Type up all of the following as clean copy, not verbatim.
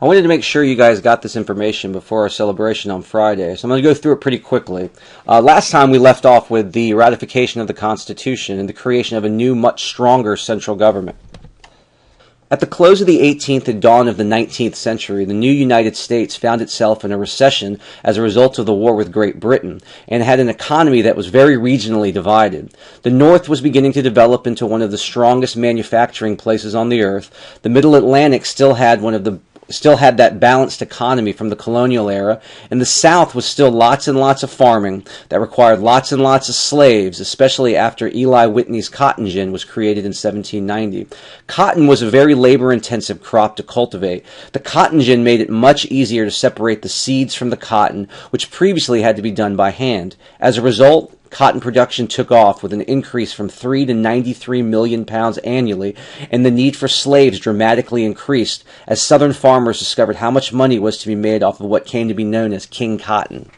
I wanted to make sure you guys got this information before our celebration on Friday, so I'm going to go through it pretty quickly. Last time we left off with the ratification of the Constitution and the creation of a new, much stronger central government. At the close of the 18th and dawn of the 19th century, the new United States found itself in a recession as a result of the war with Great Britain, and had an economy that was very regionally divided. The North was beginning to develop into one of the strongest manufacturing places on the earth. The Middle Atlantic still had that balanced economy from the colonial era, and the South was still lots and lots of farming that required lots and lots of slaves, especially after Eli Whitney's cotton gin was created in 1790. Cotton was a very labor-intensive crop to cultivate. The cotton gin made it much easier to separate the seeds from the cotton, which previously had to be done by hand. As a result, cotton production took off with an increase from 3 to 93 million pounds annually, and the need for slaves dramatically increased as Southern farmers discovered how much money was to be made off of what came to be known as King Cotton.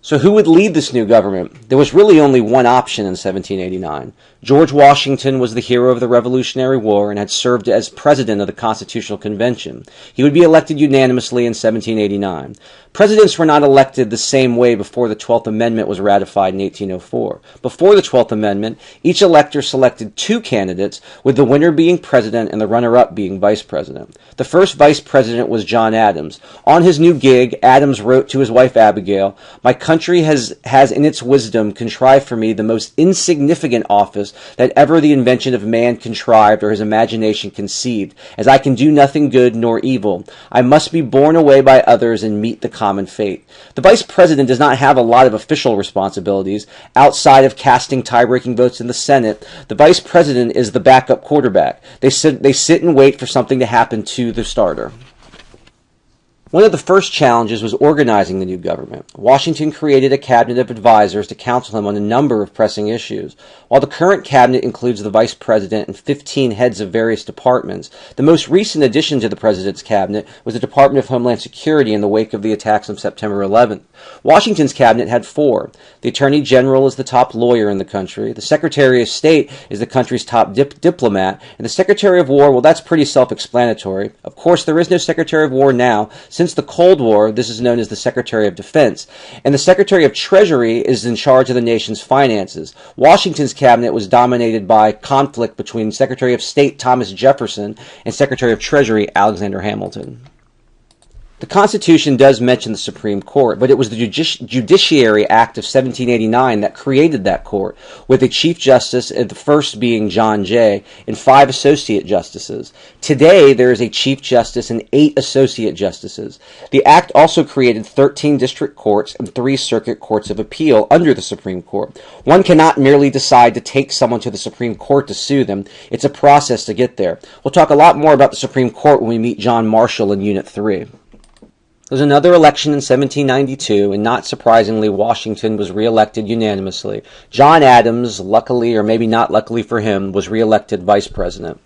So who would lead this new government? There was really only one option in 1789. George Washington was the hero of the Revolutionary War and had served as president of the Constitutional Convention. He would be elected unanimously in 1789. Presidents were not elected the same way before the 12th Amendment was ratified in 1804. Before the 12th Amendment, each elector selected two candidates, with the winner being president and the runner-up being vice president. The first vice president was John Adams. On his new gig, Adams wrote to his wife Abigail, "My country has in its wisdom contrived for me the most insignificant office that ever the invention of man contrived or his imagination conceived, as I can do nothing good nor evil. I must be borne away by others and meet the common fate." The vice president does not have a lot of official responsibilities. Outside of casting tie-breaking votes in the Senate, the vice president is the backup quarterback. They sit and wait for something to happen to the starter. One of the first challenges was organizing the new government. Washington created a cabinet of advisors to counsel him on a number of pressing issues. While the current cabinet includes the vice president and 15 heads of various departments, the most recent addition to the president's cabinet was the Department of Homeland Security in the wake of the attacks on September 11th. Washington's cabinet had four. The Attorney General is the top lawyer in the country, the Secretary of State is the country's top diplomat, and the Secretary of War, well, that's pretty self-explanatory. Of course, there is no Secretary of War now. Since the Cold War, this is known as the Secretary of Defense, and the Secretary of Treasury is in charge of the nation's finances. Washington's cabinet was dominated by conflict between Secretary of State Thomas Jefferson and Secretary of Treasury Alexander Hamilton. The Constitution does mention the Supreme Court, but it was the Judiciary Act of 1789 that created that court, with a Chief Justice, the first being John Jay, and 5 Associate Justices. Today, there is a Chief Justice and 8 Associate Justices. The Act also created 13 district courts and 3 circuit courts of appeal under the Supreme Court. One cannot merely decide to take someone to the Supreme Court to sue them. It's a process to get there. We'll talk a lot more about the Supreme Court when we meet John Marshall in Unit 3. There was another election in 1792, and not surprisingly, Washington was re-elected unanimously. John Adams, luckily or maybe not luckily for him, was re-elected vice president.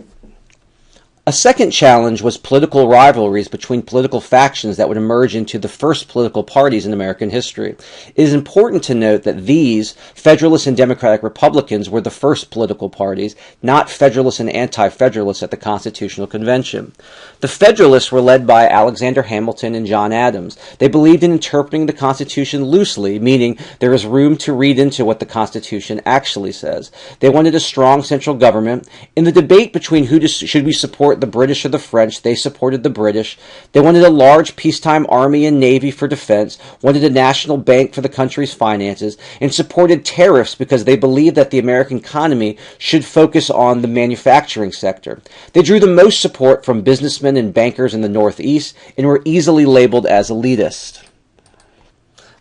A second challenge was political rivalries between political factions that would emerge into the first political parties in American history. It is important to note that these, Federalist and Democratic Republicans, were the first political parties, not Federalists and Anti-Federalists at the Constitutional Convention. The Federalists were led by Alexander Hamilton and John Adams. They believed in interpreting the Constitution loosely, meaning there is room to read into what the Constitution actually says. They wanted a strong central government. In the debate between should we support the British or the French, they supported the British. They wanted a large peacetime army and navy for defense, wanted a national bank for the country's finances, and supported tariffs because they believed that the American economy should focus on the manufacturing sector. They drew the most support from businessmen and bankers in the Northeast and were easily labeled as elitist.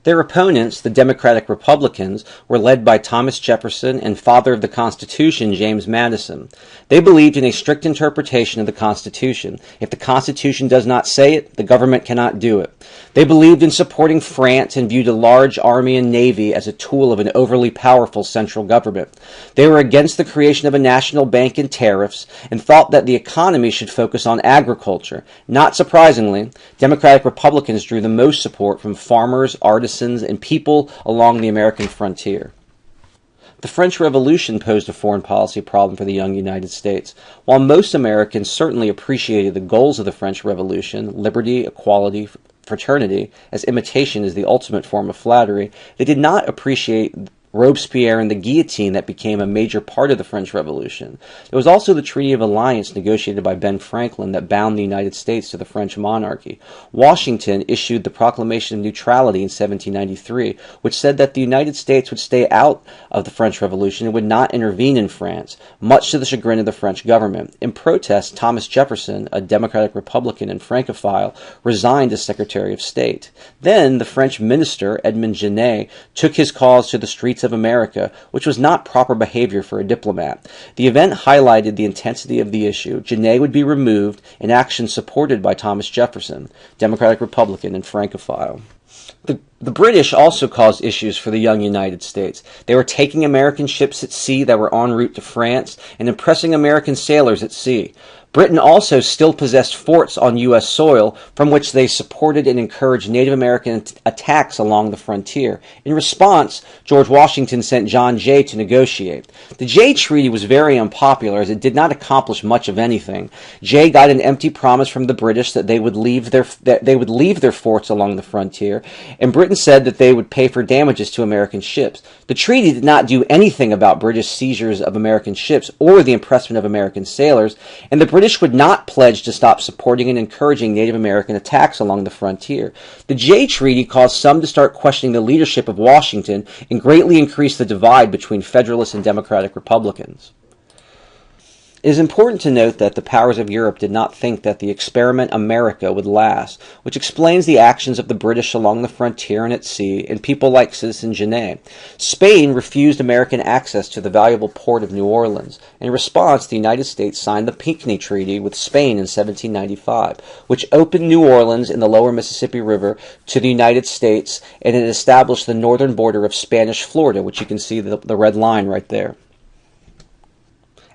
Their opponents, the Democratic Republicans, were led by Thomas Jefferson and father of the Constitution, James Madison. They believed in a strict interpretation of the Constitution. If the Constitution does not say it, the government cannot do it. They believed in supporting France and viewed a large army and navy as a tool of an overly powerful central government. They were against the creation of a national bank and tariffs and thought that the economy should focus on agriculture. Not surprisingly, Democratic Republicans drew the most support from farmers, artisans, and people along the American frontier. The French Revolution posed a foreign policy problem for the young United States. While most Americans certainly appreciated the goals of the French Revolution, liberty, equality, fraternity, as imitation is the ultimate form of flattery, they did not appreciate Robespierre and the guillotine that became a major part of the French Revolution. There was also the Treaty of Alliance negotiated by Ben Franklin that bound the United States to the French monarchy. Washington issued the Proclamation of Neutrality in 1793, which said that the United States would stay out of the French Revolution and would not intervene in France, much to the chagrin of the French government. In protest, Thomas Jefferson, a Democratic Republican and Francophile, resigned as Secretary of State. Then the French minister, Edmond Genet, took his cause to the streets of America, which was not proper behavior for a diplomat. The event highlighted the intensity of the issue. Genet would be removed, an action supported by Thomas Jefferson, Democratic Republican and Francophile. The British also caused issues for the young United States. They were taking American ships at sea that were en route to France and impressing American sailors at sea. Britain also still possessed forts on U.S. soil from which they supported and encouraged Native American attacks along the frontier. In response, George Washington sent John Jay to negotiate. The Jay Treaty was very unpopular as it did not accomplish much of anything. Jay got an empty promise from the British that they would leave their forts along the frontier, and Britain said that they would pay for damages to American ships. The treaty did not do anything about British seizures of American ships or the impressment of American sailors, and the British would not pledge to stop supporting and encouraging Native American attacks along the frontier. The Jay Treaty caused some to start questioning the leadership of Washington and greatly increased the divide between Federalists and Democratic Republicans. It is important to note that the powers of Europe did not think that the experiment America would last, which explains the actions of the British along the frontier and at sea, and people like Citizen Genet. Spain refused American access to the valuable port of New Orleans. In response, the United States signed the Pinckney Treaty with Spain in 1795, which opened New Orleans in the lower Mississippi River to the United States, and it established the northern border of Spanish Florida, which you can see the red line right there.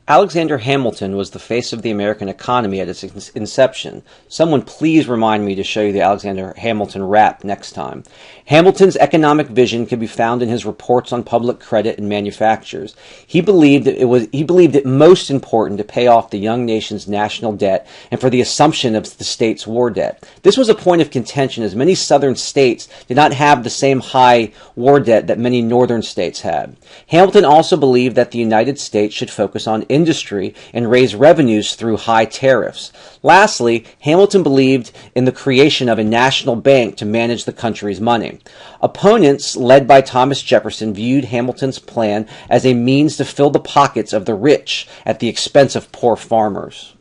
Alexander Hamilton was the face of the American economy at its inception. Someone please remind me to show you the Alexander Hamilton rap next time. Hamilton's economic vision can be found in his reports on public credit and manufactures. He believed it most important to pay off the young nation's national debt and for the assumption of the state's war debt. This was a point of contention as many southern states did not have the same high war debt that many northern states had. Hamilton also believed that the United States should focus on industry and raise revenues through high tariffs. Lastly, Hamilton believed in the creation of a national bank to manage the country's money. Opponents, led by Thomas Jefferson, viewed Hamilton's plan as a means to fill the pockets of the rich at the expense of poor farmers.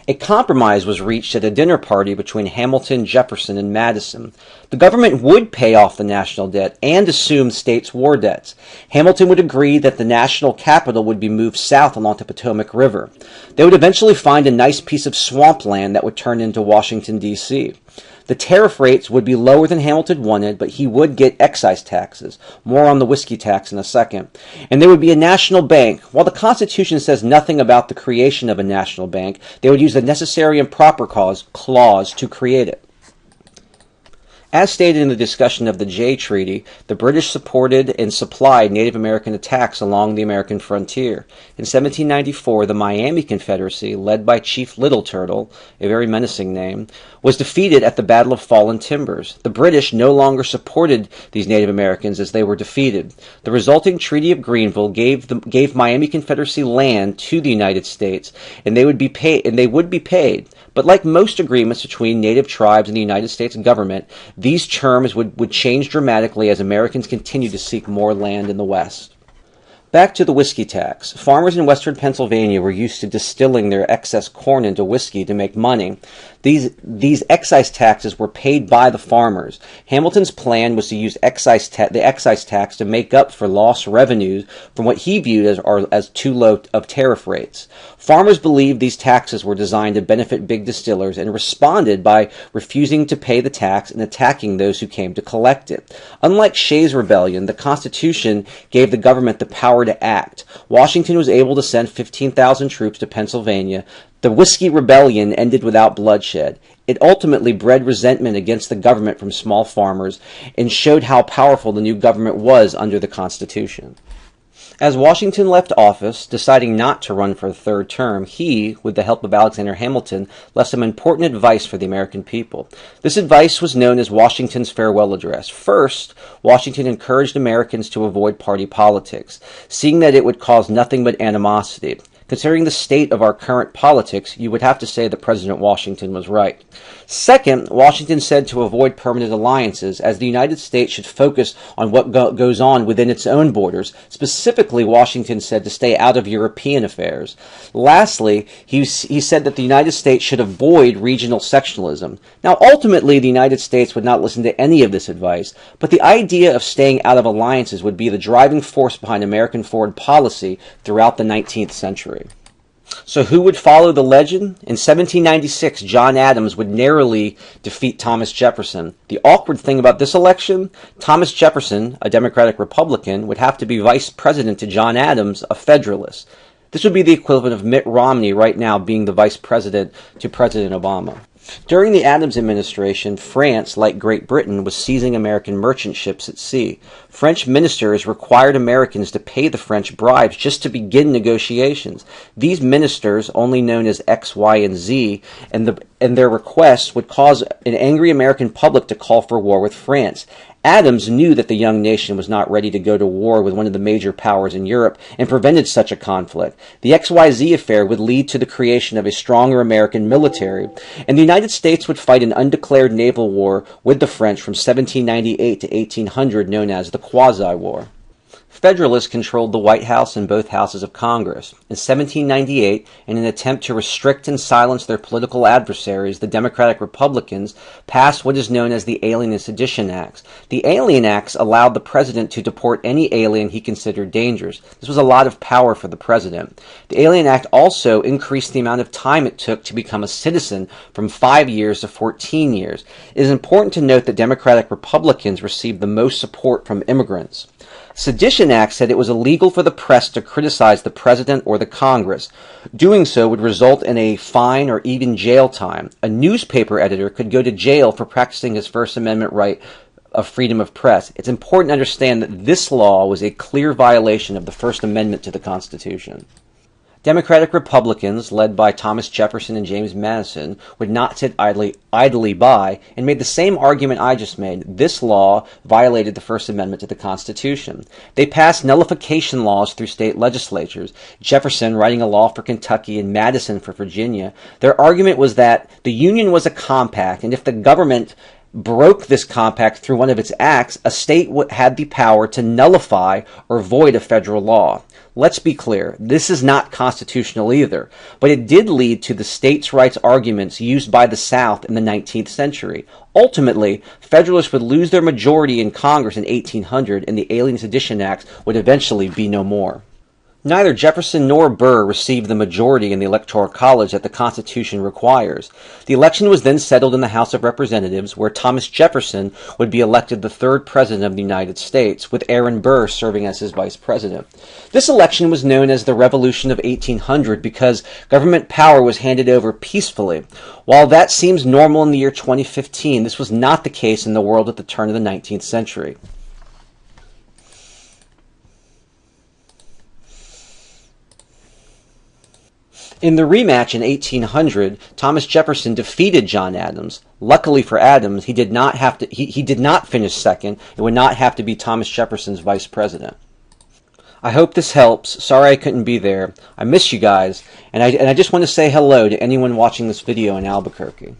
A compromise was reached at a dinner party between Hamilton, Jefferson, and Madison. The government would pay off the national debt and assume states' war debts. Hamilton would agree that the national capital would be moved south along the Potomac River. They would eventually find a nice piece of swampland that would turn into Washington, D.C. The tariff rates would be lower than Hamilton wanted, but he would get excise taxes. More on the whiskey tax in a second. And there would be a national bank. While the Constitution says nothing about the creation of a national bank, they would use the necessary and proper clause to create it. As stated in the discussion of the Jay Treaty, the British supported and supplied Native American attacks along the American frontier. In 1794, the Miami Confederacy, led by Chief Little Turtle, a very menacing name, was defeated at the Battle of Fallen Timbers. The British no longer supported these Native Americans as they were defeated. The resulting Treaty of Greenville gave Miami Confederacy land to the United States, and they would be paid. But like most agreements between native tribes and the United States government, these terms would change dramatically as Americans continued to seek more land in the West. Back to the whiskey tax. Farmers in western Pennsylvania were used to distilling their excess corn into whiskey to make money. These excise taxes were paid by the farmers. Hamilton's plan was to use the excise tax to make up for lost revenues from what he viewed as too low of tariff rates. Farmers believed these taxes were designed to benefit big distillers and responded by refusing to pay the tax and attacking those who came to collect it. Unlike Shays' Rebellion, the Constitution gave the government the power to act. Washington was able to send 15,000 troops to Pennsylvania. The Whiskey Rebellion ended without bloodshed. It ultimately bred resentment against the government from small farmers and showed how powerful the new government was under the Constitution. As Washington left office, deciding not to run for a third term, he, with the help of Alexander Hamilton, left some important advice for the American people. This advice was known as Washington's farewell address. First, Washington encouraged Americans to avoid party politics, seeing that it would cause nothing but animosity. Considering the state of our current politics, you would have to say that President Washington was right. Second, Washington said to avoid permanent alliances, as the United States should focus on what goes on within its own borders. Specifically, Washington said to stay out of European affairs. Lastly, he said that the United States should avoid regional sectionalism. Now, ultimately, the United States would not listen to any of this advice, but the idea of staying out of alliances would be the driving force behind American foreign policy throughout the 19th century. So who would follow the legend? In 1796, John Adams would narrowly defeat Thomas Jefferson. The awkward thing about this election, Thomas Jefferson, a Democratic Republican, would have to be vice president to John Adams, a Federalist. This would be the equivalent of Mitt Romney right now being the vice president to President Obama. During the Adams administration, France, like Great Britain, was seizing American merchant ships at sea. French ministers required Americans to pay the French bribes just to begin negotiations. These ministers, only known as X, Y, and Z, and their requests would cause an angry American public to call for war with France. Adams knew that the young nation was not ready to go to war with one of the major powers in Europe and prevented such a conflict. The XYZ affair would lead to the creation of a stronger American military, and the United States would fight an undeclared naval war with the French from 1798 to 1800 known as the QuasiWar. Federalists controlled the White House and both houses of Congress. In 1798, in an attempt to restrict and silence their political adversaries, the Democratic Republicans passed what is known as the Alien and Sedition Acts. The Alien Acts allowed the president to deport any alien he considered dangerous. This was a lot of power for the president. The Alien Act also increased the amount of time it took to become a citizen from 5 years to 14 years. It is important to note that Democratic Republicans received the most support from immigrants. Sedition Act said it was illegal for the press to criticize the president or the Congress. Doing so would result in a fine or even jail time. A newspaper editor could go to jail for practicing his First Amendment right of freedom of press. It's important to understand that this law was a clear violation of the First Amendment to the Constitution. Democratic Republicans, led by Thomas Jefferson and James Madison, would not sit idly by and made the same argument I just made. This law violated the First Amendment to the Constitution. They passed nullification laws through state legislatures, Jefferson writing a law for Kentucky and Madison for Virginia. Their argument was that the Union was a compact, and if the government broke this compact through one of its acts, a state had the power to nullify or void a federal law. Let's be clear, this is not constitutional either, but it did lead to the states' rights arguments used by the South in the 19th century. Ultimately, Federalists would lose their majority in Congress in 1800, and the Alien Sedition Acts would eventually be no more. Neither Jefferson nor Burr received the majority in the Electoral College that the Constitution requires. The election was then settled in the House of Representatives, where Thomas Jefferson would be elected the third President of the United States, with Aaron Burr serving as his Vice President. This election was known as the Revolution of 1800 because government power was handed over peacefully. While that seems normal in the year 2015, this was not the case in the world at the turn of the 19th century. In the rematch in 1800, Thomas Jefferson defeated John Adams. Luckily for Adams, he did not finish second and would not have to be Thomas Jefferson's vice president. I hope this helps. Sorry I couldn't be there. I miss you guys, and I just want to say hello to anyone watching this video in Albuquerque.